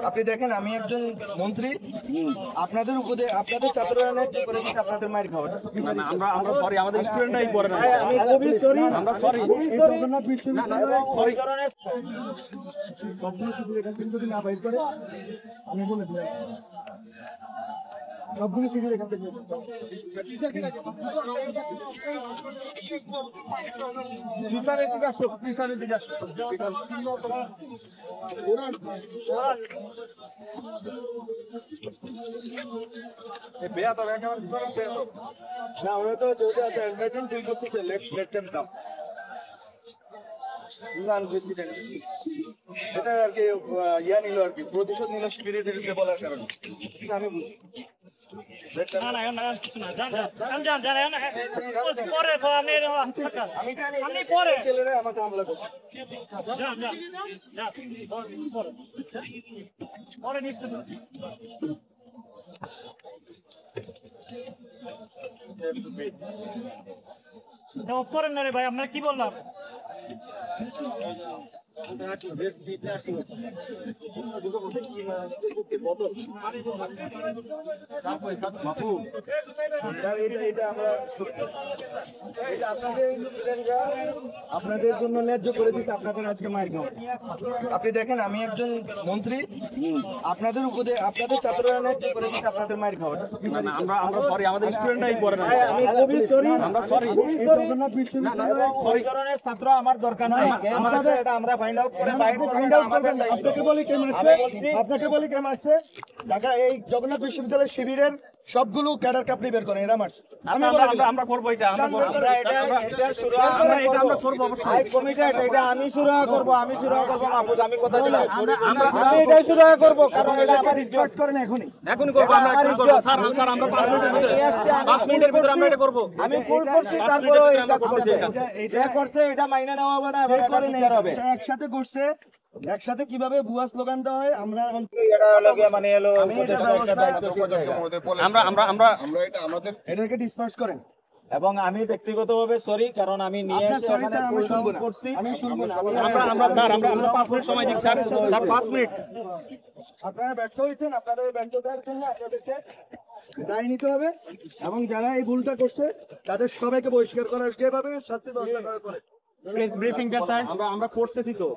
আপনি দেখেন আমি একজন মন্ত্রী, আপনাদের আপনাদের ছাত্ররা করে দিচ্ছে আপনাদের মায়ের খাওয়াটা। আমরা সরি, আমাদের স্টুডেন্টরাই করে না। আমি খুবই সরি, আমরা সরি। জগন্নাথ বিশ্ববিদ্যালয়ে ওই ধরনের যদি না বাইর করে আমি বলে দিলাম সবগুলো শিবির এখান থেকে না, ওরা তো তুই করতেছে লেট দেম কাম। এটা আর কি ইয়া নিল আর কি, প্রতিশোধ নিল শিবিরের বিরুদ্ধে বলার কারণে। আমি বুঝি ছেলেরা আমাকে হামলা করছে। করেন না রে ভাই, আপনারা কি বললাম? আপনাদের জন্য ন্যায্য করে দিতে আপনাদের আজকে মায়ের খাওয়া। আপনি দেখেন আমি একজন মন্ত্রী, আপনাদের আপনাদের ছাত্ররা ন্যায্য করে দিতে আপনাদের মায়ের খাওয়াটা। আমরা সরি, আমাদের স্টুডেন্টরাই করে না। আমি খুবই সরি, আমরা সরি। জগন্নাথ বিশ্ববিদ্যালয়ে ওই ধরনের ছাত্র আমার দরকার নাই। এটা আমরা ফাইন্ড আউট করে আপনাকে বলি কে মারছে, আপনাকে বলি কে মারছে। ঢাকা এই জগন্নাথ বিশ্ববিদ্যালয়ের শিবিরের সবগুলো ক্যাডার কাপড়ি বের করেন, এরা মারছে। আমরা করবো এটা, আমরা করবো অবশ্যই। আমি শুরু করব মাহফুজ, আমি কথা দিলাম আমি এটাই শুরু করব, কারণ এটা আমার রিকোয়েস্ট করেন এখনই করবো আমরা। এখনই করবো স্যার, আমরা 5 মিনিটের ভিতরে আমরা এটা করবো। আমি ফুল করছি, তারপরে এটা করছে, এটা মাইনে নেওয়া হবে না, এটা একসাথে করছে। একসাথে কিভাবে ভুয়া স্লোগান দেওয়া হয় আমরা এটাকে ডিসপার্স করেন। এবং আমি ব্যক্তিগতভাবে সরি, কারণ আমি নিয়ে করছি। আমি শুনবো না। আমরা 5 মিনিট সময় দিই স্যার। 5 মিনিট। আপনারা ব্যর্থ হয়েছেন, আপনাদের ব্যর্থতার জন্য আপনাদেরকে দায় নিতে হবে, এবং যারা এই ভুলটা করছে তাদের সবাইকে বহিষ্কার করার যেভাবে শাস্তি ব্যবস্থা করা করে। ব্রিফিংটা স্যার আমরা করতেছি তো।